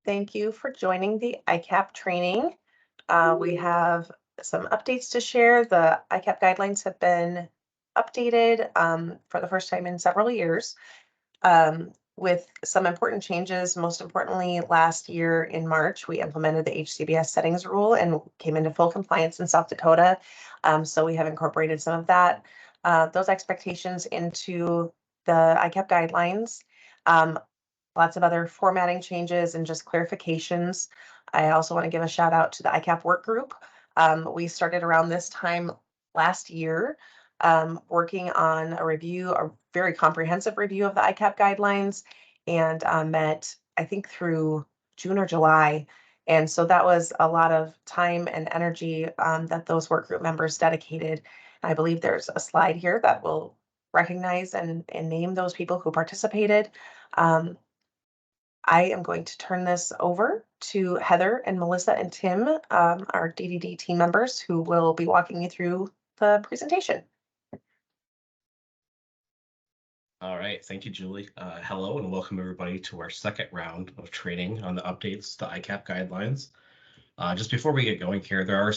Thank you for joining the ICAP training. We have some updates to share. The ICAP guidelines have been updated for the first time in several years with some important changes. Most importantly, last year in March, we implemented the HCBS settings rule and came into full compliance in South Dakota. So we have incorporated some of those expectations into the ICAP guidelines. Lots of other formatting changes and just clarifications. I also want to give a shout out to the ICAP work group. We started around this time last year, working on a very comprehensive review of the ICAP guidelines, and met, I think, through June or July. And so that was a lot of time and energy that those work group members dedicated. I believe there's a slide here that will recognize and name those people who participated. I am going to turn this over to Heather and Melissa and Tim, our DDD team members, who will be walking you through the presentation. All right, thank you, Julie. Hello and welcome everybody to our second round of training on the updates to ICAP guidelines. Just before we get going here, there are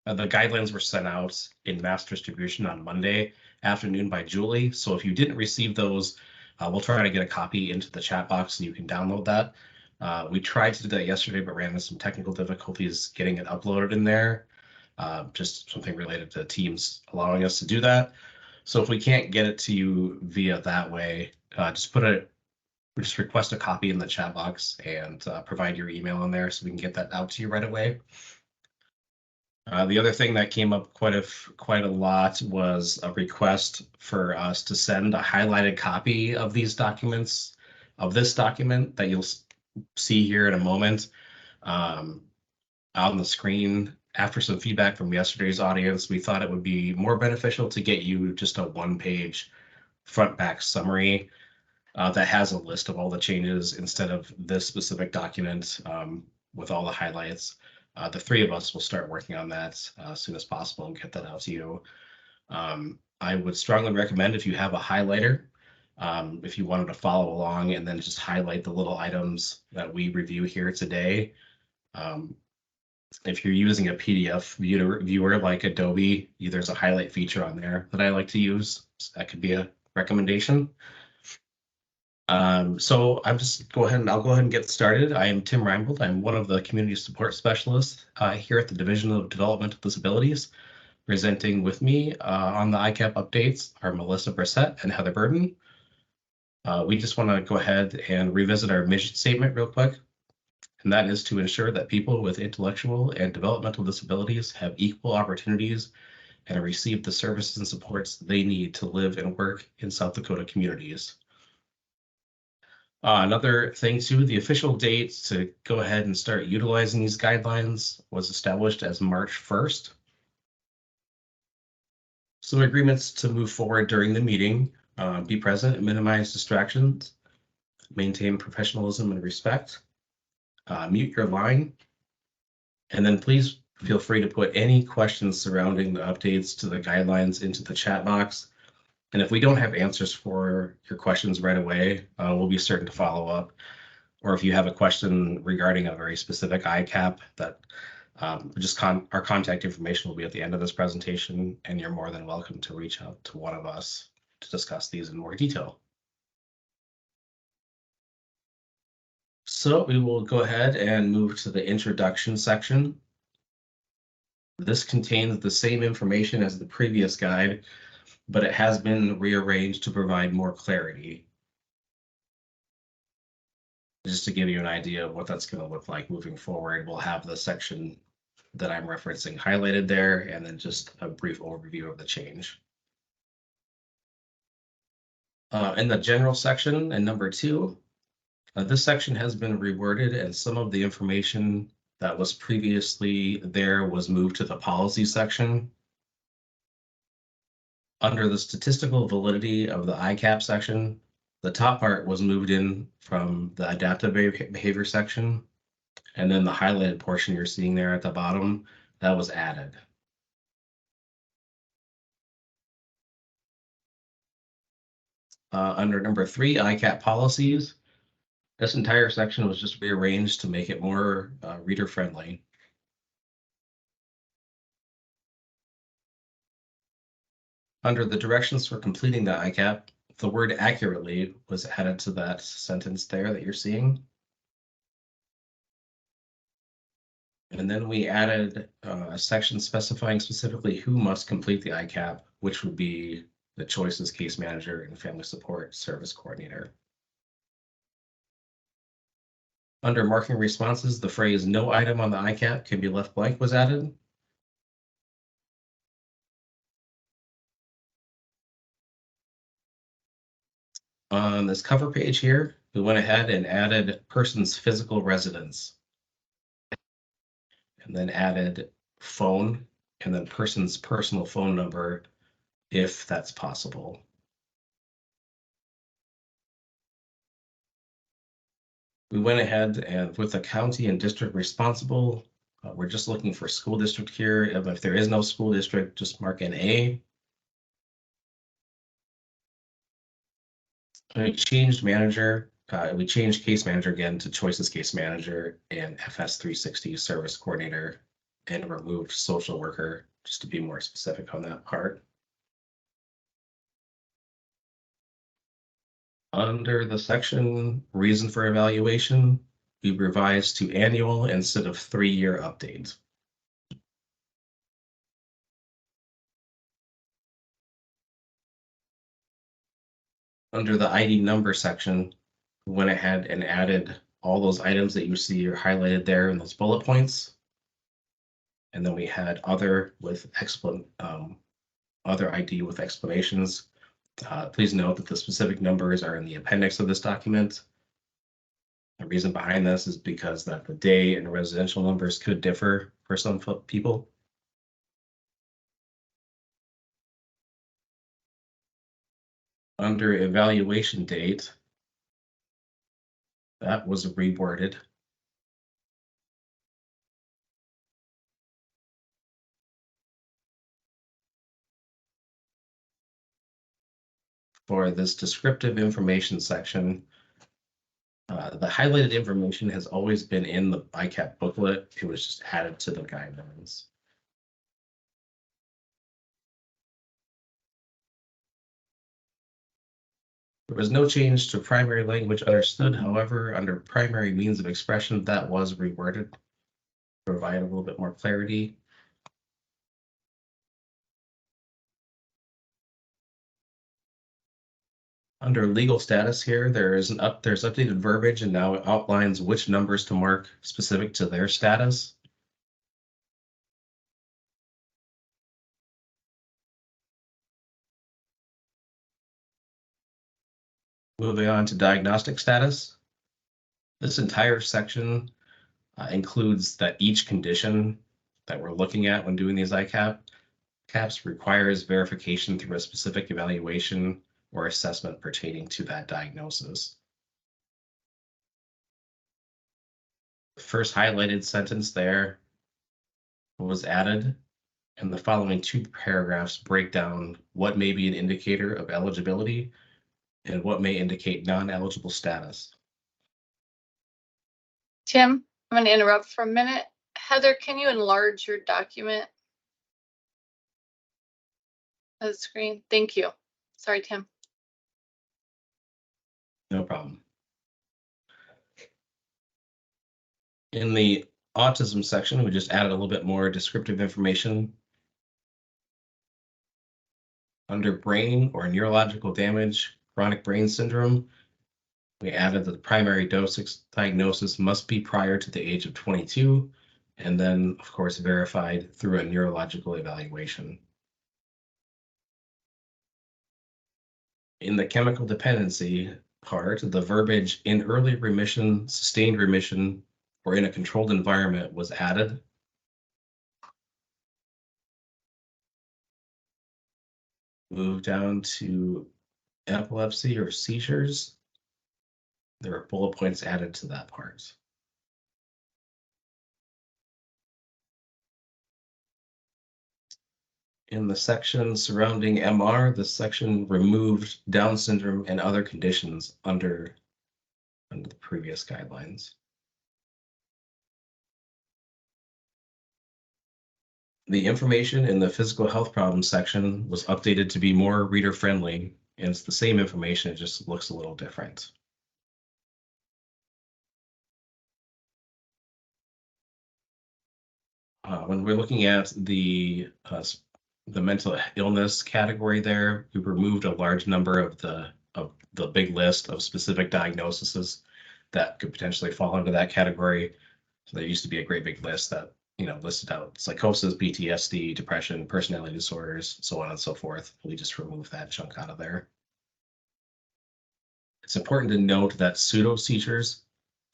the guidelines were sent out in mass distribution on Monday afternoon by Julie. So if you didn't receive those, we'll try to get a copy into the chat box and you can download that. We tried to do that yesterday, but ran into some technical difficulties getting it uploaded in there. Just something related to Teams allowing us to do that. So if we can't get it to you via that way, just request a copy in the chat box and provide your email in there so we can get that out to you right away. The other thing that came up quite a lot was a request for us to send a highlighted copy of these documents, of this document that you'll see here in a moment on the screen. After some feedback from yesterday's audience, we thought it would be more beneficial to get you just a one-page front-back summary that has a list of all the changes instead of this specific document with all the highlights. The three of us will start working on that as soon as possible and get that out to you. I would strongly recommend, if you have a highlighter, if you wanted to follow along and then just highlight the little items that we review here today. If you're using a PDF viewer like Adobe, there's a highlight feature on there that I like to use. So that could be a recommendation. So I'll go ahead and get started. I am Tim Reinbold. I'm one of the community support specialists here at the Division of Developmental Disabilities. Presenting with me on the ICAP updates are Melissa Brissett and Heather Burden. We just want to go ahead and revisit our mission statement real quick. And that is to ensure that people with intellectual and developmental disabilities have equal opportunities and receive the services and supports they need to live and work in South Dakota communities. Another thing too, the official date to go ahead and start utilizing these guidelines was established as March 1st. Some agreements to move forward during the meeting: be present and minimize distractions, maintain professionalism and respect, mute your line, and then please feel free to put any questions surrounding the updates to the guidelines into the chat box. And if we don't have answers for your questions right away, we'll be certain to follow up. Or if you have a question regarding a very specific ICAP, that our contact information will be at the end of this presentation, and you're more than welcome to reach out to one of us to discuss these in more detail. So we will go ahead and move to the introduction section. This contains the same information as the previous guide, but it has been rearranged to provide more clarity. Just to give you an idea of what that's going to look like moving forward, we'll have the section that I'm referencing highlighted there, and then just a brief overview of the change. In the general section, in number 2, this section has been reworded, and some of the information that was previously there was moved to the policy section. Under the statistical validity of the ICAP section, the top part was moved in from the adaptive behavior section, and then the highlighted portion you're seeing there at the bottom, that was added. Under number 3, ICAP policies, This entire section was just rearranged to make it more reader friendly. Under the directions for completing the ICAP, the word accurately was added to that sentence there that you're seeing. And then we added a section specifying specifically who must complete the ICAP, which would be the choices case manager and family support service coordinator. Under marking responses, the phrase "no item on the ICAP can be left blank" was added. On this cover page here, we went ahead and added person's physical residence, and then added phone, and then person's personal phone number, if that's possible. We went ahead and with the county and district responsible, we're just looking for school district here. If there is no school district, just mark an A. We changed manager. We changed case manager again to choices case manager and FS 360 service coordinator, and removed social worker just to be more specific on that part. Under the section reason for evaluation, we revised to annual instead of 3-year update. Under the ID number section, we went ahead and added all those items that you see are highlighted there in those bullet points. And then we had other with other ID with explanations. Please note that the specific numbers are in the appendix of this document. The reason behind this is because that the day and residential numbers could differ for some people. Under evaluation date, that was reworded. For this descriptive information section, the highlighted information has always been in the ICAP booklet. It was just added to the guidelines. There was no change to primary language understood. However, under primary means of expression, that was reworded to provide a little bit more clarity. Under legal status here, there's updated verbiage, and now it outlines which numbers to mark specific to their status. Moving on to diagnostic status. This entire section includes that each condition that we're looking at when doing these ICAPs requires verification through a specific evaluation or assessment pertaining to that diagnosis. The first highlighted sentence there was added, and the following 2 paragraphs break down what may be an indicator of eligibility and what may indicate non-eligible status. Tim, I'm going to interrupt for a minute. Heather, can you enlarge your document? The screen. Thank you. Sorry, Tim. No problem. In the autism section, we just added a little bit more descriptive information. Under brain or neurological damage, chronic brain syndrome, we added that the primary diagnosis must be prior to the age of 22, and then, of course, verified through a neurological evaluation. In the chemical dependency part, the verbiage "in early remission, sustained remission, or in a controlled environment" was added. Move down to epilepsy or seizures. There are bullet points added to that part. In the section surrounding MR, the section removed Down syndrome and other conditions under under the previous guidelines. The information in the physical health problems section was updated to be more reader friendly, and it's the same information, it just looks a little different. When we're looking at the mental illness category there, we removed a large number of the big list of specific diagnoses that could potentially fall into that category. So there used to be a great big list that, you know, listed out psychosis, PTSD, depression, personality disorders, so on and so forth. We just removed that chunk out of there. It's important to note that pseudo seizures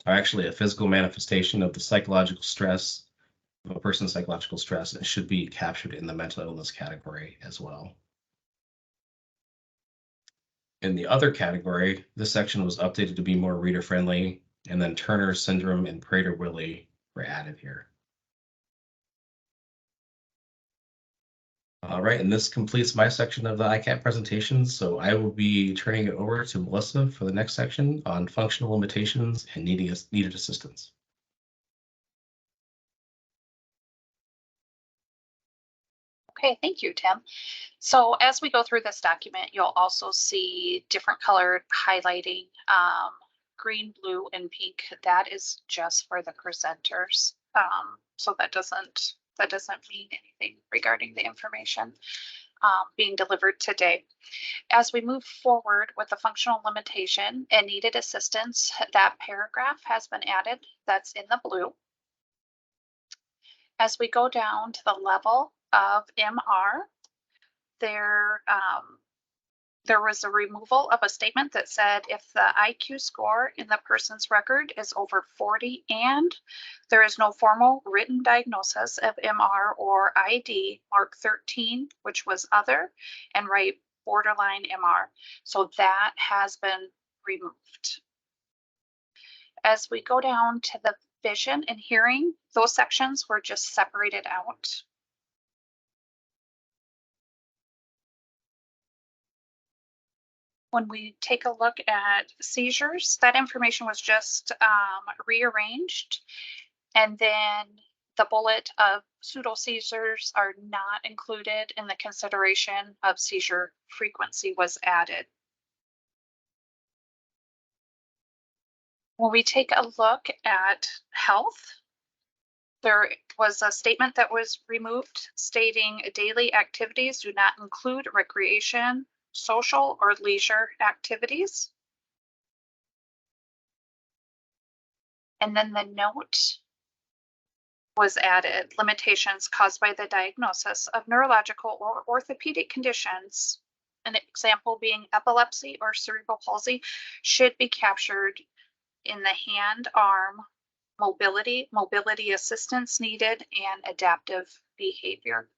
are actually a physical manifestation of the psychological stress of a person's psychological stress, and should be captured in the mental illness category as well. In the other category, this section was updated to be more reader friendly, and then Turner syndrome and Prader-Willi were added here. All right, and this completes my section of the ICAP presentation. So I will be turning it over to Melissa for the next section on functional limitations and needed assistance. Okay, thank you, Tim. So as we go through this document, you'll also see different colored highlighting, green, blue, and pink. That is just for the presenters. So that doesn't mean anything regarding the information being delivered today. As we move forward with the functional limitation and needed assistance, that paragraph has been added. That's in the blue. As we go down to the level of MR, there was a removal of a statement that said if the IQ score in the person's record is over 40 and there is no formal written diagnosis of MR or ID, mark 13, which was other, and write borderline MR. So that has been removed. As we go down to the vision and hearing, those sections were just separated out. When we take a look at seizures, that information was just rearranged. And then the bullet of pseudo seizures are not included in the consideration of seizure frequency was added. When we take a look at health, there was a statement that was removed stating daily activities do not include recreation, social, or leisure activities. And then the note was added, limitations caused by the diagnosis of neurological or orthopedic conditions, an example being epilepsy or cerebral palsy, should be captured in the hand, arm, mobility assistance needed, and adaptive behavior.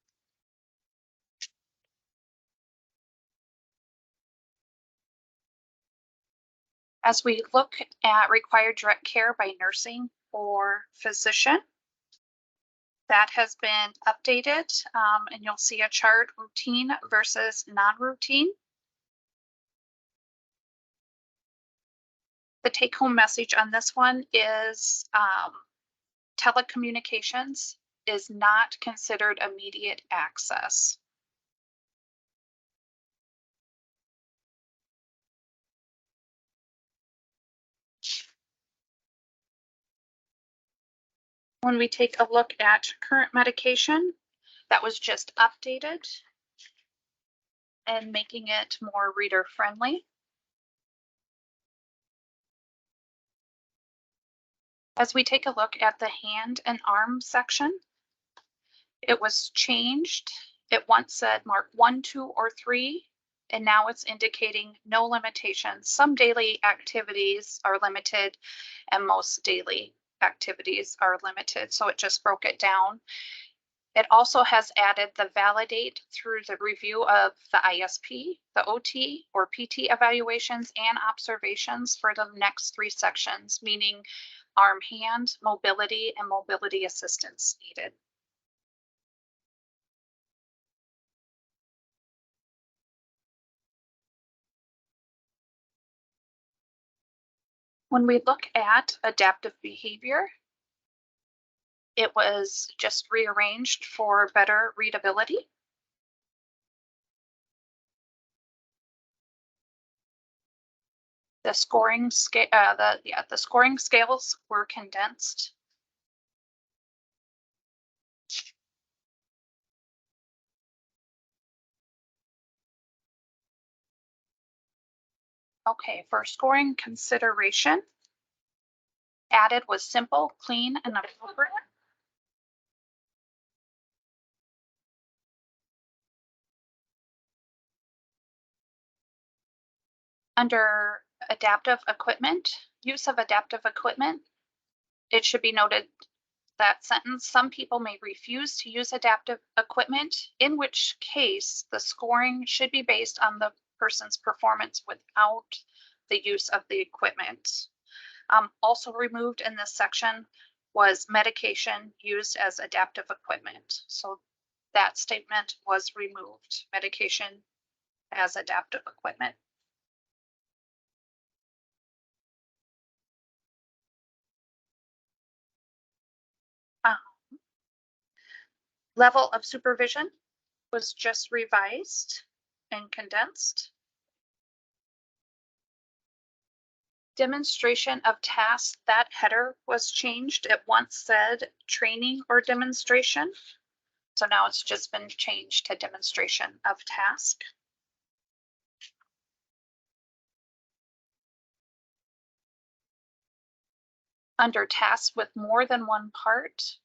As we look at required direct care by nursing or physician, that has been updated, and you'll see a chart, routine versus non-routine. The take-home message on this one is telecommunications is not considered immediate access. When we take a look at current medication, that was just updated and making it more reader friendly. As we take a look at the hand and arm section, it was changed. It once said mark 1, 2, or 3, and now it's indicating no limitations. Some daily activities are limited and most daily activities are limited. So it just broke it down. It also has added the validate through the review of the ISP, the OT or PT evaluations and observations for the next 3 sections, meaning arm hand, mobility, and mobility assistance needed. When we look at adaptive behavior, it was just rearranged for better readability. The scoring scale, the scoring scales were condensed. Okay, for scoring consideration, added was simple, clean, and appropriate. Under adaptive equipment, use of adaptive equipment, it should be noted that sentence, some people may refuse to use adaptive equipment, in which case the scoring should be based on the person's performance without the use of the equipment. Also removed in this section was medication used as adaptive equipment. So that statement was removed, medication as adaptive equipment. Level of supervision was just revised and condensed. Demonstration of tasks, that header was changed. It once said training or demonstration. So now it's just been changed to demonstration of task. Under tasks with more than one part,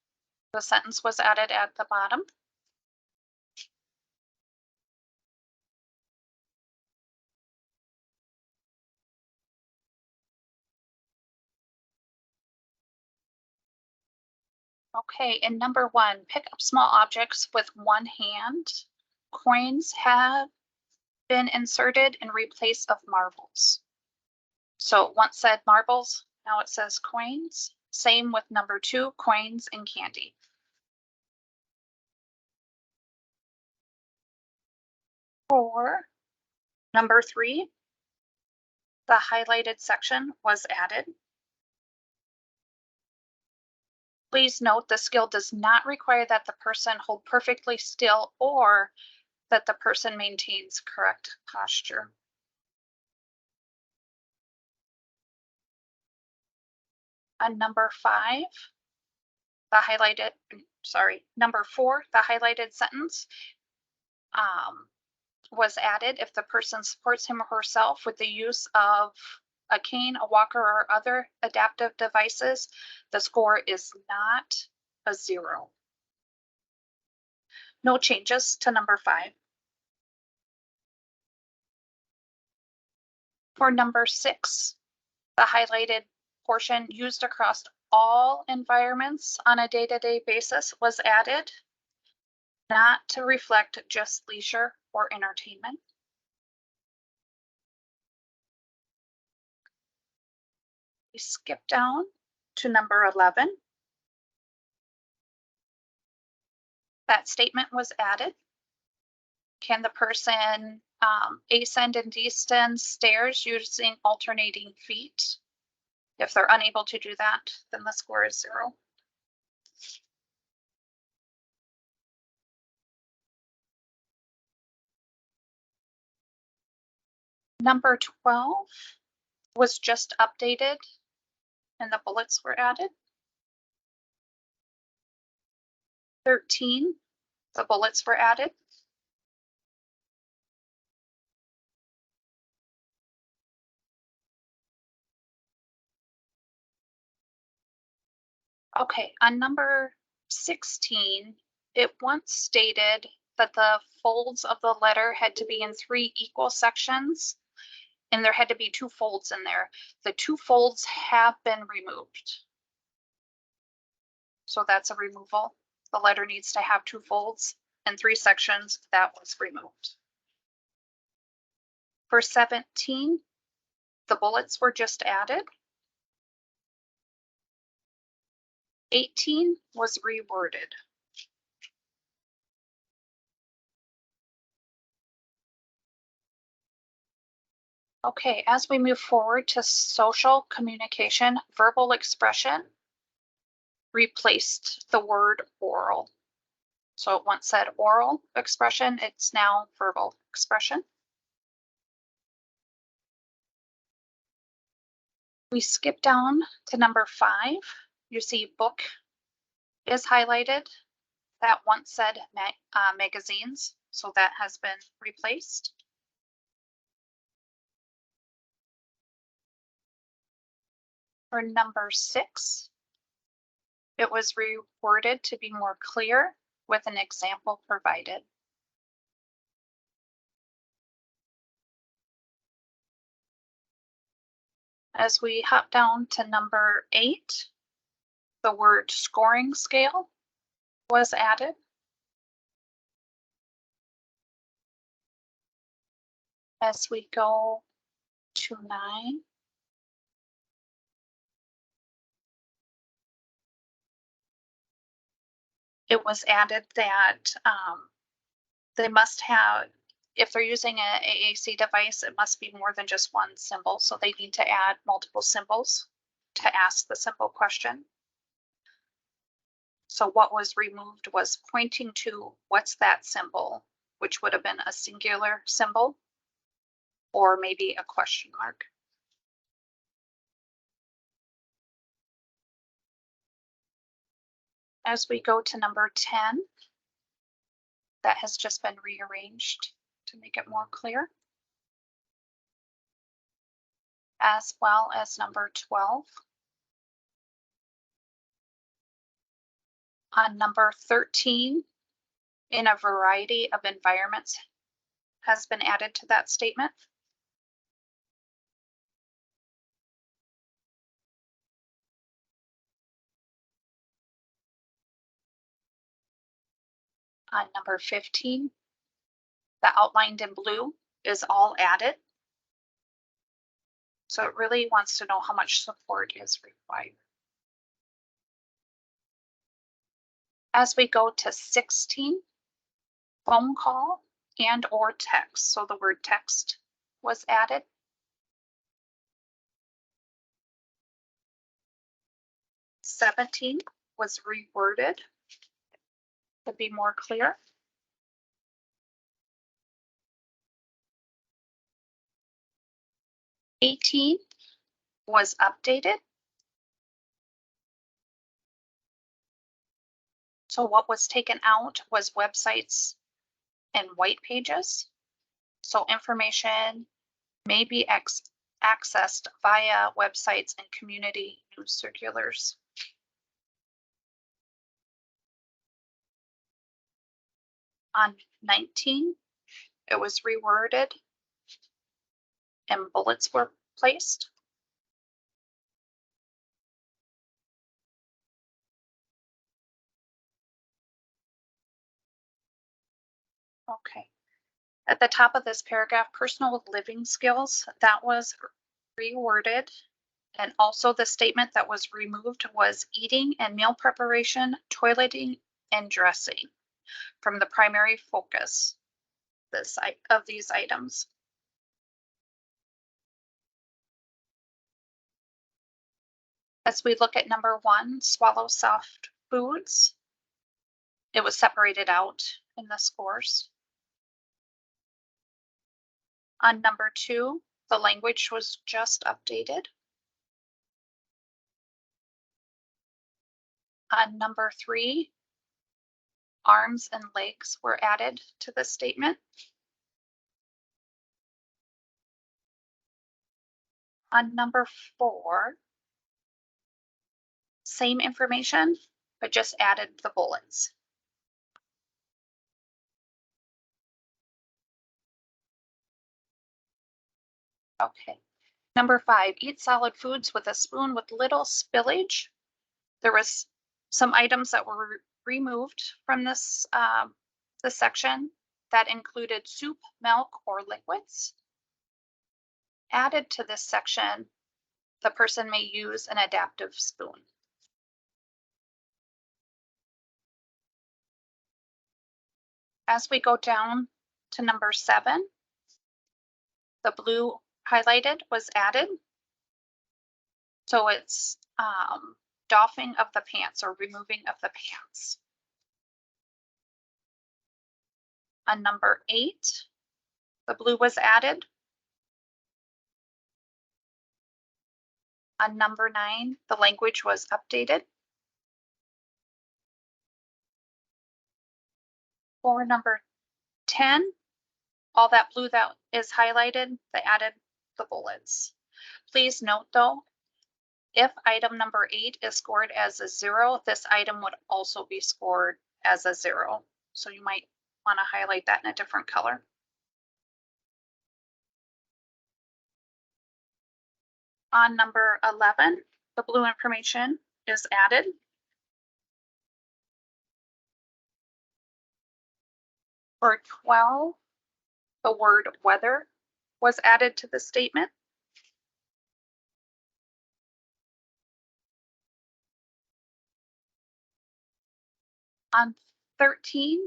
the sentence was added at the bottom. Okay, in number 1, pick up small objects with one hand. Coins have been inserted in replace of marbles. So it once said marbles, now it says coins. Same with number 2, coins and candy. For number 3, the highlighted section was added. Please note the skill does not require that the person hold perfectly still or that the person maintains correct posture. On number 5, number 4, the highlighted sentence was added if the person supports him or herself with the use of a cane, a walker, or other adaptive devices, the score is not a 0. No changes to number 5. For number 6, the highlighted portion used across all environments on a day-to-day basis was added, not to reflect just leisure or entertainment. We skip down to number 11. That statement was added. Can the person ascend and descend stairs using alternating feet? If they're unable to do that, then the score is 0. Number 12 was just updated and the bullets were added. 13, the bullets were added. Okay, on number 16, it once stated that the folds of the letter had to be in 3 equal sections, and there had to be 2 folds in there. The 2 folds have been removed. So that's a removal. The letter needs to have 2 folds and 3 sections. That was removed. For 17, the bullets were just added. 18 was reworded. Okay, as we move forward to social communication, verbal expression replaced the word oral. So it once said oral expression, it's now verbal expression. We skip down to number 5. You see book is highlighted. That once said magazines, so that has been replaced. For number 6, it was reworded to be more clear with an example provided. As we hop down to number 8, the word scoring scale was added. As we go to 9, it was added that they must have, if they're using an AAC device, it must be more than just one symbol. So they need to add multiple symbols to ask the simple question. So what was removed was pointing to what's that symbol, which would have been a singular symbol or maybe a question mark. As we go to number 10, that has just been rearranged to make it more clear. As well as number 12. On number 13, in a variety of environments has been added to that statement. On number 15, the outlined in blue is all added. So it really wants to know how much support is required. As we go to 16, phone call and or text. So the word text was added. "17 was reworded to be more clear. "18 was updated. So what was taken out was websites and white pages. So information may be accessed via websites and community news circulars. On 19, it was reworded and bullets were placed. Okay. At the top of this paragraph, personal living skills, that was reworded. And also the statement that was removed was eating and meal preparation, toileting, and dressing from the primary focus of these items. As we look at number 1, swallow soft foods, it was separated out in the scores. On number 2, the language was just updated. On number 3, arms and legs were added to the statement. On number 4, same information, but just added the bullets. Okay. Number 5, eat solid foods with a spoon with little spillage. There was some items that were removed from this section that included soup, milk, or liquids. Added to this section, the person may use an adaptive spoon. As we go down to number 7, the blue highlighted was added. So it's doffing of the pants or removing of the pants. On number 8, the blue was added. On number 9, the language was updated. For number 10, all that blue that is highlighted, they added the bullets. Please note though, if item number 8 is scored as a 0, this item would also be scored as a 0. So you might want to highlight that in a different color. On number 11, the blue information is added. For 12, the word weather was added to the statement. On 13,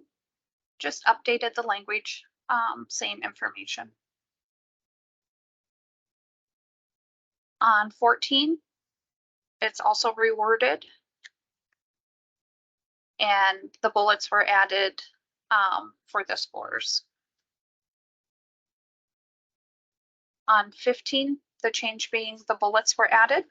just updated the language, same information. On 14, it's also reworded, and the bullets were added for the scores. On 15, the change being the bullets were added.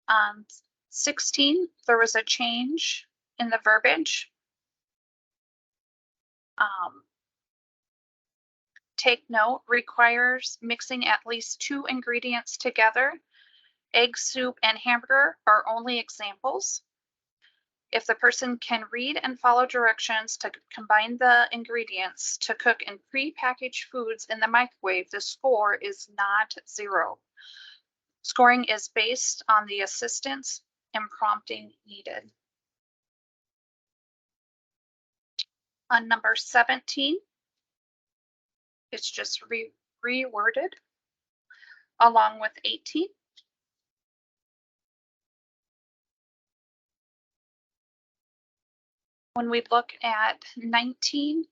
On 16, there was a change in the verbiage. Take note, requires mixing at least 2 ingredients together. Egg soup and hamburger are only examples. If the person can read and follow directions to combine the ingredients to cook in pre-packaged foods in the microwave, the score is not 0. Scoring is based on the assistance and prompting needed. On number 17, it's just reworded along with 18. When we look at 19,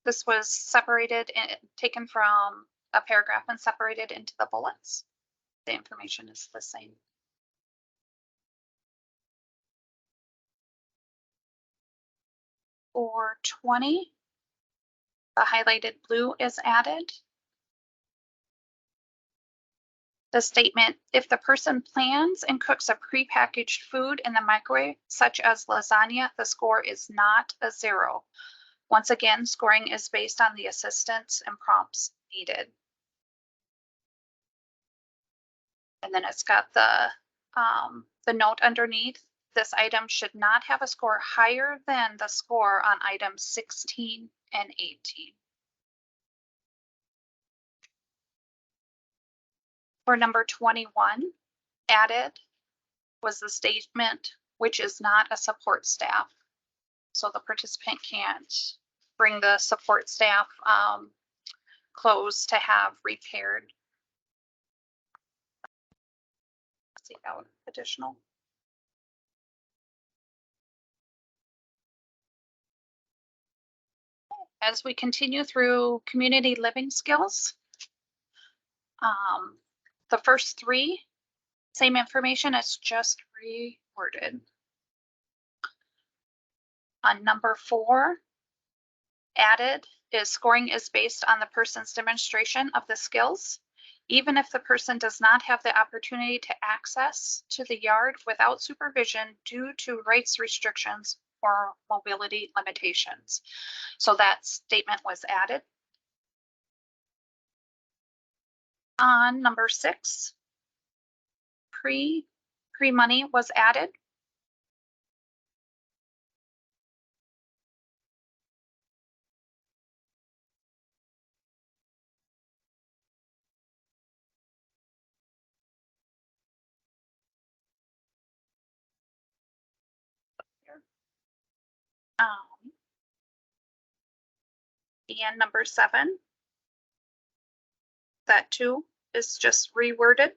this was separated and taken from a paragraph and separated into the bullets. The information is the same. For 20, the highlighted blue is added. The statement, if the person plans and cooks a prepackaged food in the microwave, such as lasagna, the score is not a 0. Once again, scoring is based on the assistance and prompts needed. And then it's got the note underneath. This item should not have a score higher than the score on items 16 and 18. For number 21, added was the statement, which is not a support staff. So the participant can't bring the support staff clothes to have repaired. Let's see that one additional. As we continue through community living skills, the first 3, same information, it's just reworded. On number 4, added is scoring is based on the person's demonstration of the skills. Even if the person does not have the opportunity to access to the yard without supervision due to rights restrictions or mobility limitations. So that statement was added. On number 6, pre-money was added. And number 7, that too is just reworded.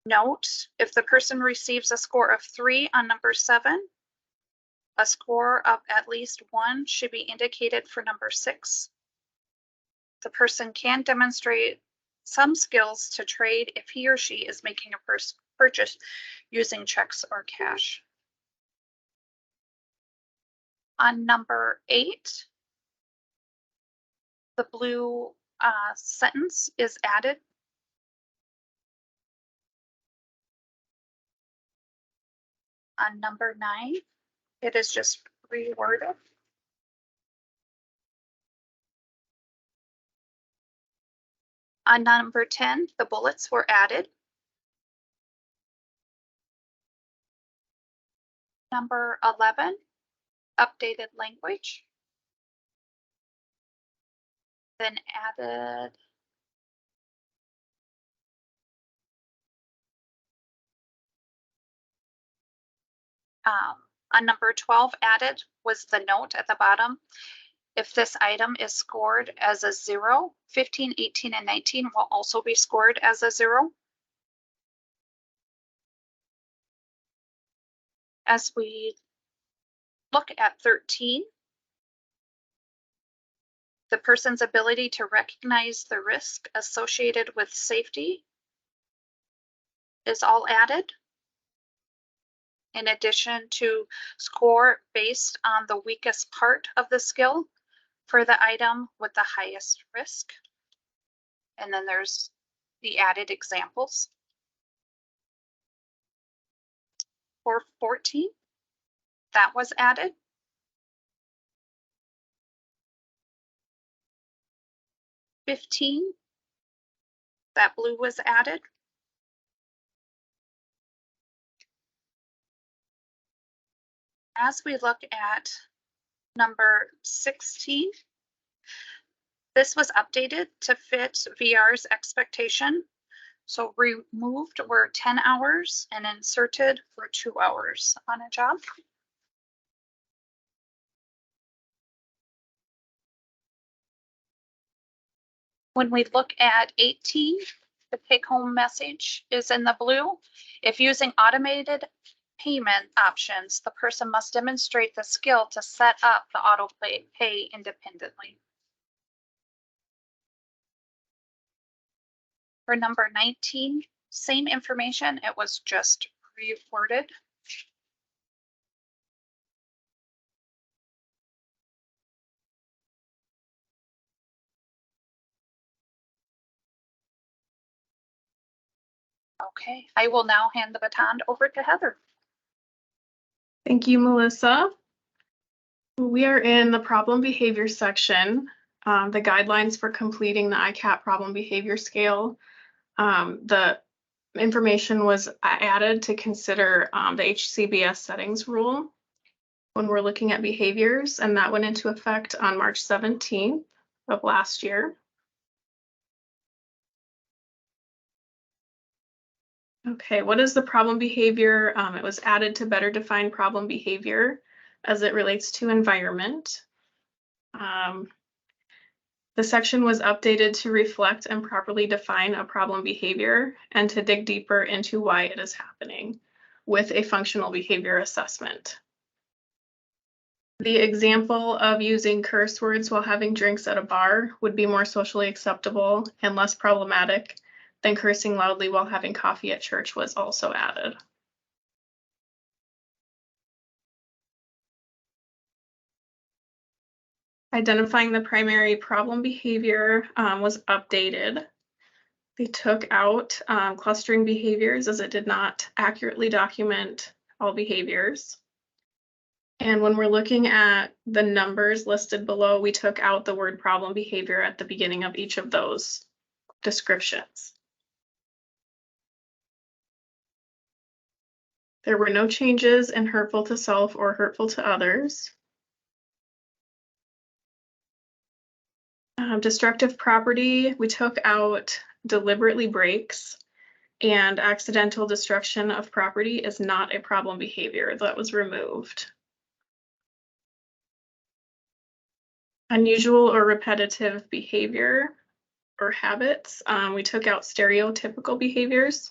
Note, if the person receives a score of 3 on number 7, A score of at least 1 should be indicated for number 6. The person can demonstrate some skills to trade if he or she is making a purchase using checks or cash. On number 8, the blue sentence is added. On number 9, it is just reworded. On number 10, the bullets were added. Number 11, updated language. Then added on number 12, added was the note at the bottom. If this item is scored as a 0, 15, 18, and 19 will also be scored as a 0. As we look at 13, the person's ability to recognize the risk associated with safety is all added. In addition to score based on the weakest part of the skill for the item with the highest risk. And then there's the added examples. For 14, that was added. 15, that blue was added. As we look at number 16, this was updated to fit VR's expectation. So removed were 10 hours and inserted were 2 hours on a job. When we look at 18, the take-home message is in the blue. If using automated payment options, the person must demonstrate the skill to set up the auto pay independently. For number 19, same information, it was just reworded. Okay, I will now hand the baton over to Heather. Thank you, Melissa. We are in the problem behavior section, the guidelines for completing the ICAP problem behavior scale. The information was added to consider the HCBS settings rule when we're looking at behaviors, and that went into effect on March 17th of last year. Okay, what is the problem behavior? It was added to better define problem behavior as it relates to environment. The section was updated to reflect and properly define a problem behavior and to dig deeper into why it is happening with a functional behavior assessment. The example of using curse words while having drinks at a bar would be more socially acceptable and less problematic than cursing loudly while having coffee at church was also added. Identifying the primary problem behavior was updated. They took out clustering behaviors as it did not accurately document all behaviors. And when we're looking at the numbers listed below, we took out the word problem behavior at the beginning of each of those descriptions. There were no changes in hurtful to self or hurtful to others. Destructive property, we took out deliberately breaks, and accidental destruction of property is not a problem behavior. That was removed. Unusual or repetitive behavior or habits, we took out stereotypical behaviors.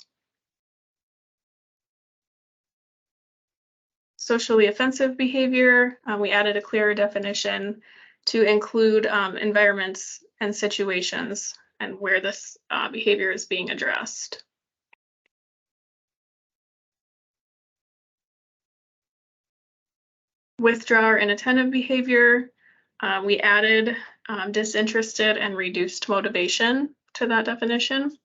Socially offensive behavior, we added a clearer definition to include environments and situations and where this behavior is being addressed. Withdraw or inattentive behavior, we added disinterested and reduced motivation to that definition.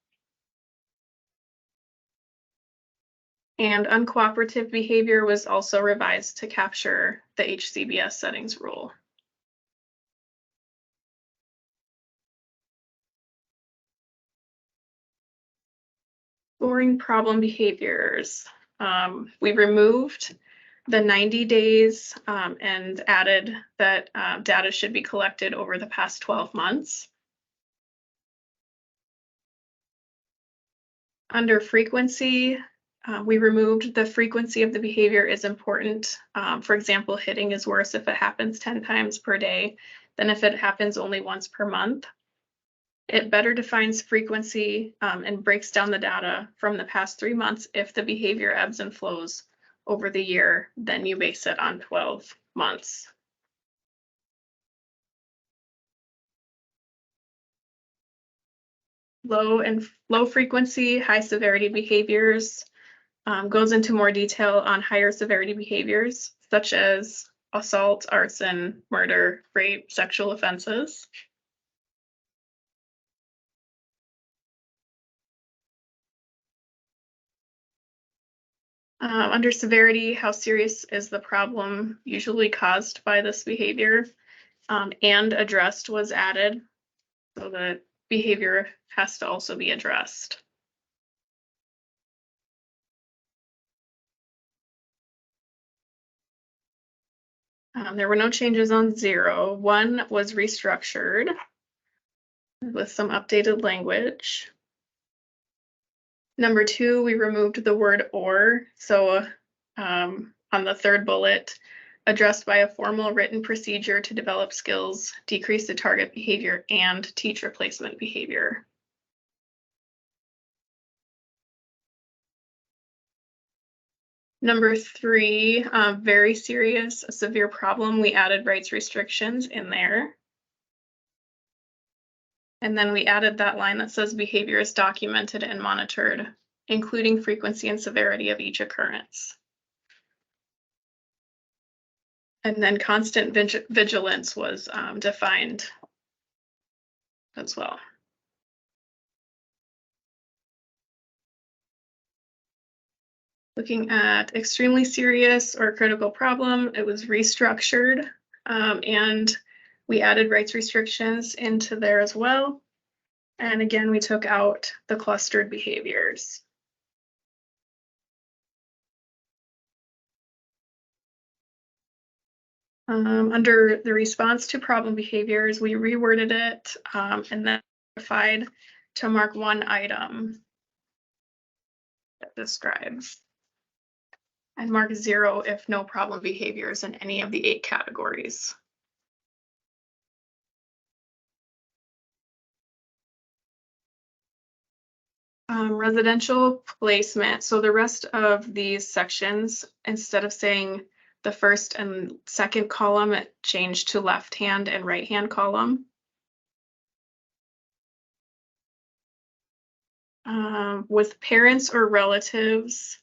And uncooperative behavior was also revised to capture the HCBS settings rule. Scoring problem behaviors. We removed the 90 days and added that data should be collected over the past 12 months. Under frequency, we removed the frequency of the behavior is important. For example, hitting is worse if it happens 10 times per day than if it happens only once per month. It better defines frequency and breaks down the data from the past 3 months. If the behavior ebbs and flows over the year, then you base it on 12 months. Low frequency, high severity behaviors goes into more detail on higher severity behaviors, such as assault, arson, murder, rape, sexual offenses. Under severity, how serious is the problem usually caused by this behavior, and addressed was added, so the behavior has to also be addressed. There were no changes on 0. 1 was restructured with some updated language. Number 2, we removed the word or. So on the 3rd bullet, addressed by a formal written procedure to develop skills, decrease the target behavior, and teach replacement behavior. Number 3, very serious, a severe problem. We added rights restrictions in there. And then we added that line that says behavior is documented and monitored, including frequency and severity of each occurrence. And then constant vigilance was defined as well. Looking at extremely serious or critical problem, it was restructured and we added rights restrictions into there as well. And again, we took out the clustered behaviors. Under the response to problem behaviors, we reworded it and then modified to mark one item that describes, and mark 0 if no problem behaviors in any of the 8 categories. Residential placement. So the rest of these sections, instead of saying the first and second column, it changed to left-hand and right-hand column. With parents or relatives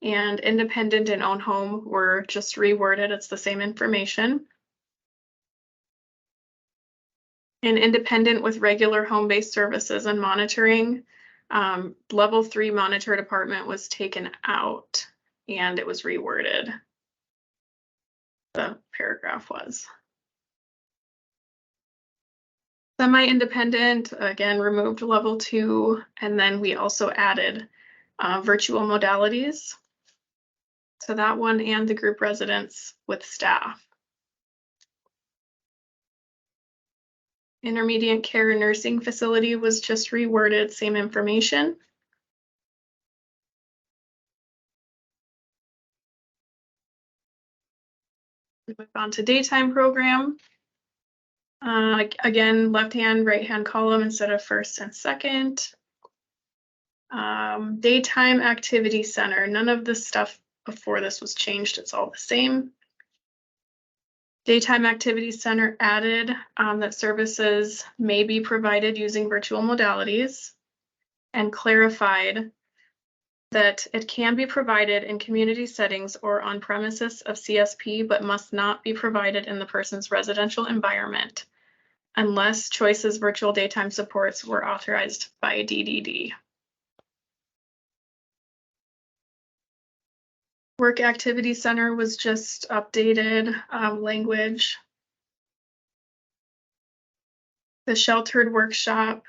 and independent and own home were just reworded. It's the same information. And independent with regular home-based services and monitoring, level 3 monitor department was taken out and it was reworded. The paragraph was. Semi-independent, again, removed level 2, and then we also added virtual modalities to that one and the group residents with staff. Intermediate care nursing facility was just reworded, same information. Move on to daytime program. Again, left-hand, right-hand column instead of first and second. Daytime activity center. None of this stuff before this was changed, it's all the same. Daytime Activity Center added that services may be provided using virtual modalities, and clarified that it can be provided in community settings or on premises of CSP, but must not be provided in the person's residential environment unless Choice's virtual daytime supports were authorized by DDD. Work Activity Center was just updated language. The sheltered workshop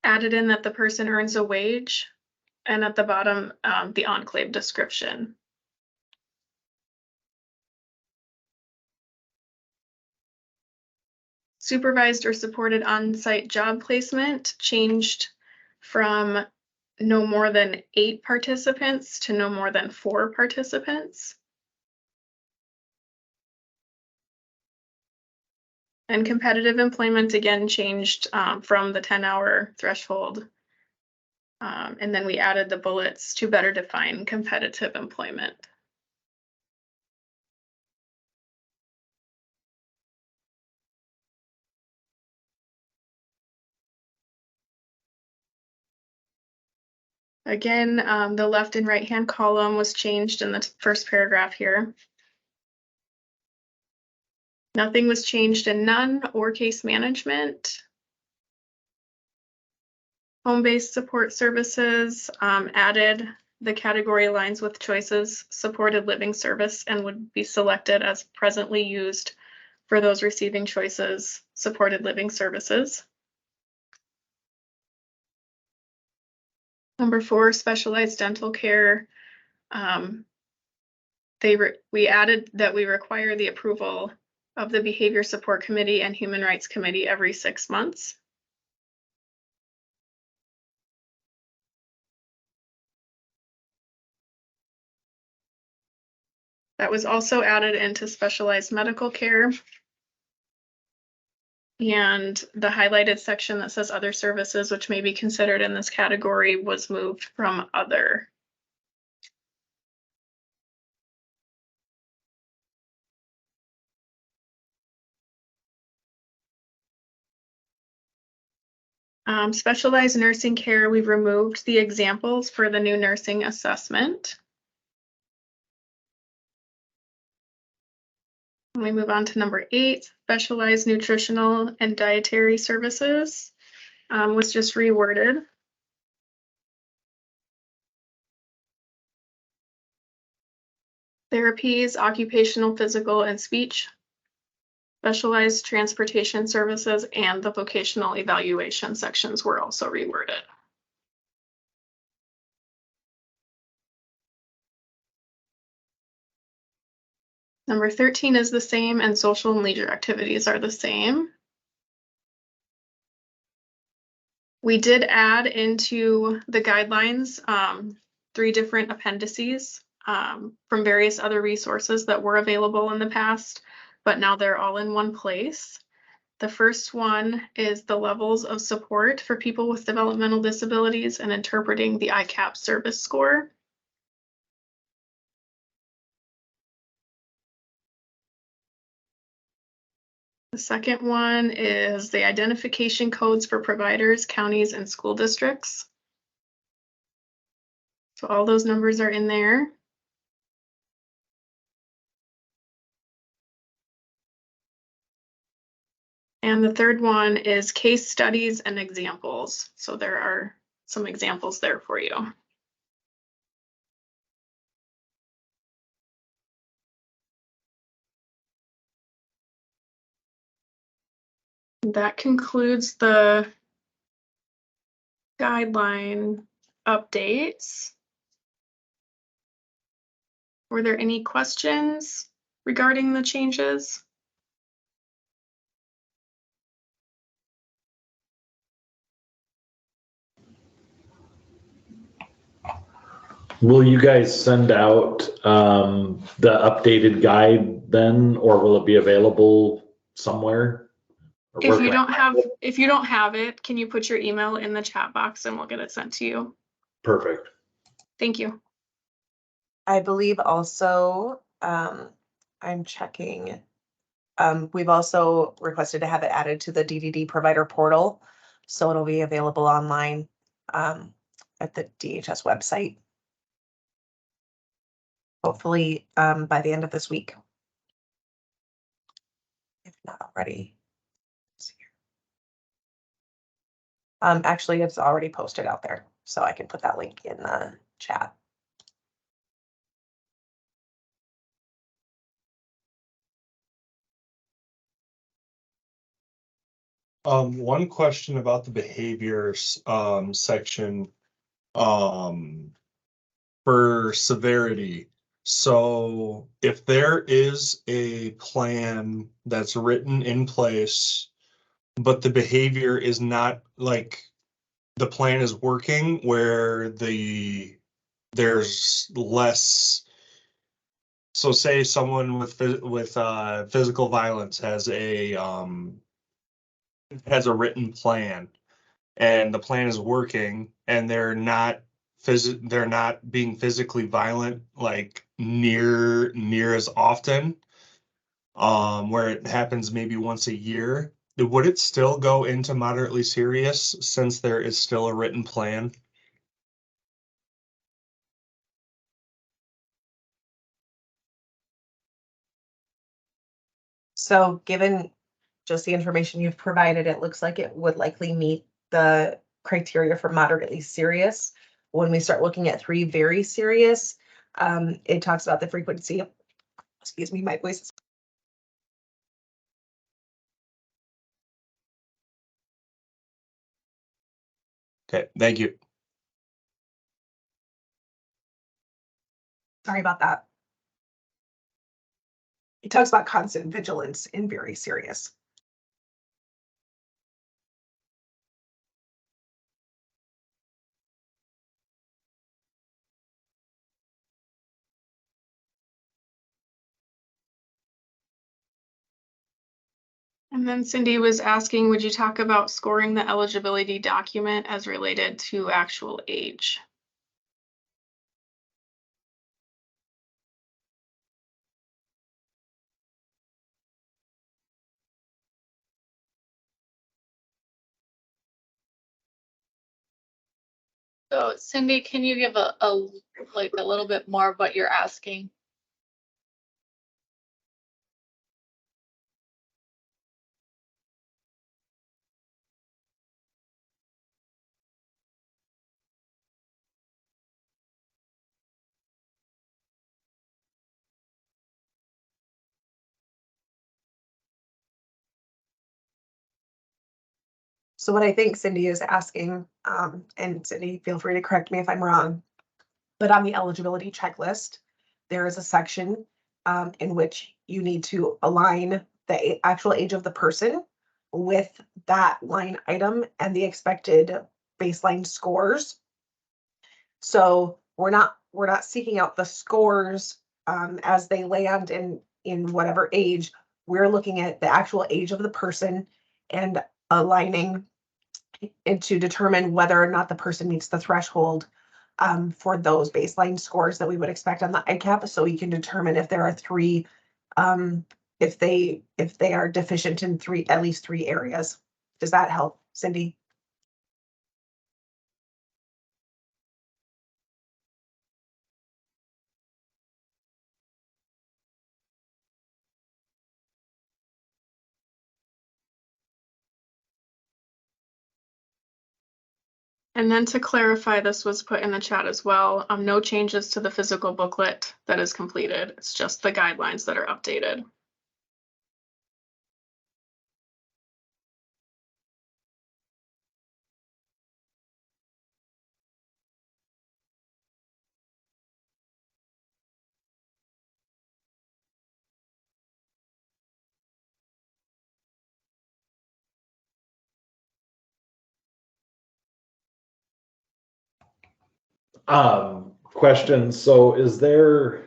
added in that the person earns a wage, and at the bottom, the enclave description. Supervised or supported on-site job placement changed from no more than 8 participants to no more than 4 participants. And competitive employment again changed from the 10-hour threshold. And then we added the bullets to better define competitive employment. Again, the left and right-hand column was changed in the first paragraph here. Nothing was changed in none or case management. Home-based support services added the category lines with Choices supported living service and would be selected as presently used for those receiving Choices supported living services. Number 4, specialized dental care. We added that we require the approval of the Behavior Support Committee and Human Rights Committee every 6 months. That was also added into specialized medical care. And the highlighted section that says other services, which may be considered in this category, was moved from other. Specialized nursing care, we've removed the examples for the new nursing assessment. We move on to number 8, specialized nutritional and dietary services was just reworded. Therapies, occupational, physical, and speech, specialized transportation services, and the vocational evaluation sections were also reworded. Number 13 is the same, and social and leisure activities are the same. We did add into the guidelines 3 different appendices from various other resources that were available in the past, but now they're all in one place. The first one is the levels of support for people with developmental disabilities and interpreting the ICAP service score. The second one is the identification codes for providers, counties, and school districts. So all those numbers are in there. And the third one is case studies and examples. So there are some examples there for you. That concludes the guideline updates. Were there any questions regarding the changes? Will you guys send out the updated guide then, or will it be available somewhere? If you don't have it, can you put your email in the chat box and we'll get it sent to you? Perfect. Thank you. I believe also, I'm checking. We've also requested to have it added to the DDD provider portal, so it'll be available online, at the DHS website. Hopefully, by the end of this week. If not already. Actually, it's already posted out there, so I can put that link in the chat. One question about the behaviors, section, for severity. So if there is a plan that's written in place, but the behavior is not like the plan is working where there's less. So say someone with physical violence has a written plan and the plan is working and they're not being physically violent like near as often, where it happens maybe once a year, would it still go into moderately serious since there is still a written plan? So given just the information you've provided, it looks like it would likely meet the criteria for moderately serious. When we start looking at 3 very serious, it talks about the frequency of, excuse me, my voice is. Okay, thank you. Sorry about that. It talks about constant vigilance in very serious. And then Cindy was asking, would you talk about scoring the eligibility document as related to actual age? So Cindy, can you give a little bit more of what you're asking? So what I think Cindy is asking, and Cindy, feel free to correct me if I'm wrong, but on the eligibility checklist, there is a section in which you need to align the actual age of the person with that line item and the expected baseline scores. So we're not seeking out the scores as they land in whatever age. We're looking at the actual age of the person and aligning and to determine whether or not the person meets the threshold for those baseline scores that we would expect on the ICAP. So we can determine if there are 3, if they are deficient in at least 3 areas. Does that help, Cindy? And then to clarify, this was put in the chat as well. No changes to the physical booklet that is completed. It's just the guidelines that are updated. Question. So is there,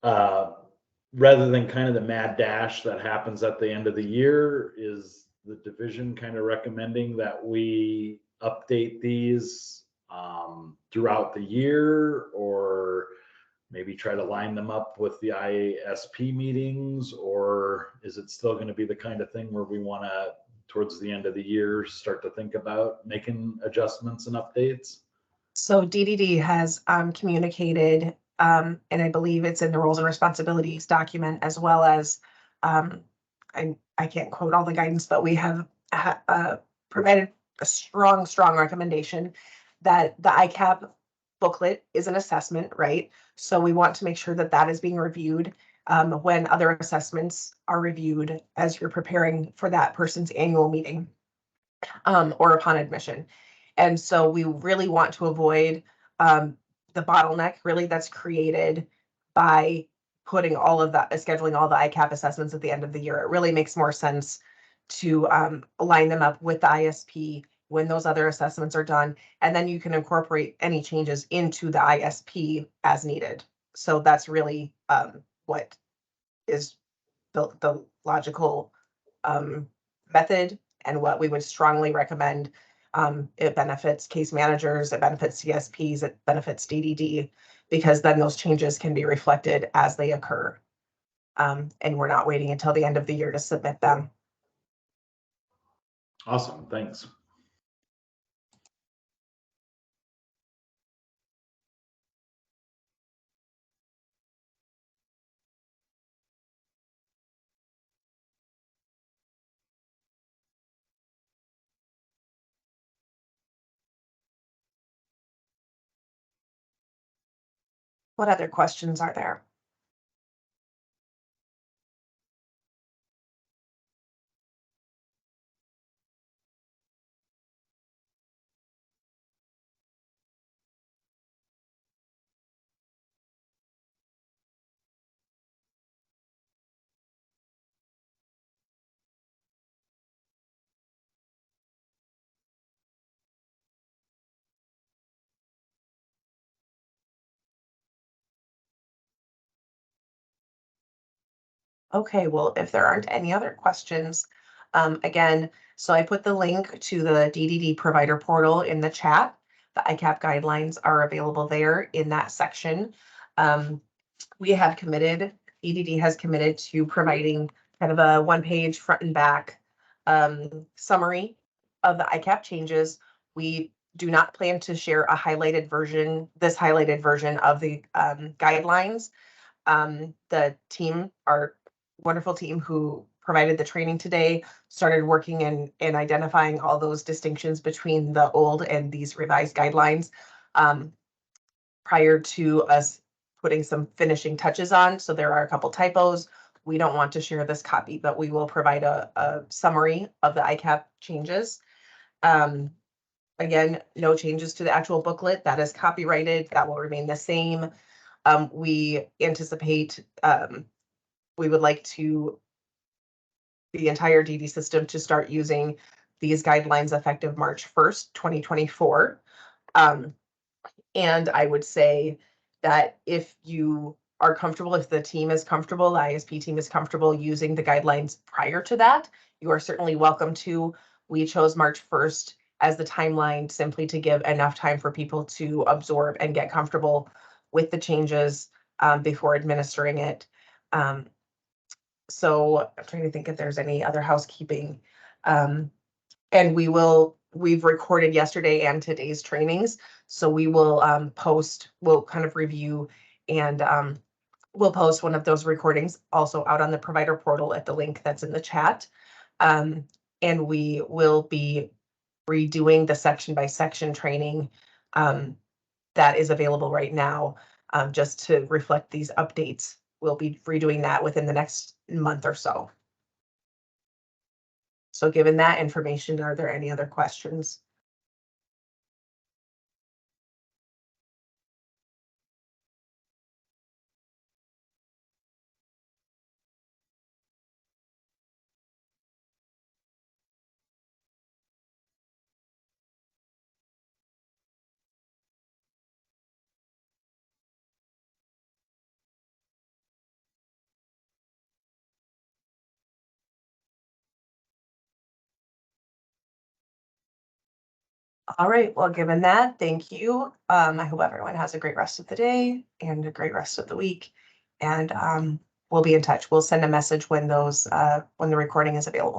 rather than kind of the mad dash that happens at the end of the year, is the division kind of recommending that we update these throughout the year, or maybe try to line them up with the ISP meetings? Or is it still going to be the kind of thing where we want to, towards the end of the year, start to think about making adjustments and updates? So DDD has communicated, and I believe it's in the roles and responsibilities document, as well as, I can't quote all the guidance, but we have provided a strong recommendation that the ICAP booklet is an assessment, right? So we want to make sure that that is being reviewed when other assessments are reviewed as you're preparing for that person's annual meeting or upon admission. And so we really want to avoid the bottleneck really that's created by putting all of that, scheduling all the ICAP assessments at the end of the year. It really makes more sense to align them up with the ISP when those other assessments are done, and then you can incorporate any changes into the ISP as needed. So that's really what is the logical method, and what we would strongly recommend. It benefits case managers, it benefits CSPs, it benefits DDD, because then those changes can be reflected as they occur. And we're not waiting until the end of the year to submit them. Awesome, thanks. What other questions are there? Okay, well, if there aren't any other questions, again, so I put the link to the DDD provider portal in the chat. The ICAP guidelines are available there in that section. We have committed, DDD has committed to providing kind of a one-page front and back summary of the ICAP changes. We do not plan to share a highlighted version, this highlighted version of the guidelines. The team, our wonderful team who provided the training today, started working in identifying all those distinctions between the old and these revised guidelines prior to us putting some finishing touches on. So there are a couple typos. We don't want to share this copy, but we will provide a summary of the ICAP changes. Again, no changes to the actual booklet. That is copyrighted. That will remain the same. We anticipate we would like to the entire DD system to start using these guidelines effective March 1st, 2024. And I would say that if you are comfortable, if the team is comfortable, the ISP team is comfortable using the guidelines prior to that, you are certainly welcome to. We chose March 1st as the timeline simply to give enough time for people to absorb and get comfortable with the changes before administering it. So I'm trying to think if there's any other housekeeping. And we've recorded yesterday and today's trainings. So we will we'll kind of review, and we'll post one of those recordings also out on the provider portal at the link that's in the chat. And we will be redoing the section by section training that is available right now, just to reflect these updates. We'll be redoing that within the next month or so. So given that information, are there any other questions? All right, well, given that, thank you. I hope everyone has a great rest of the day and a great rest of the week. And we'll be in touch. We'll send a message when the recording is available.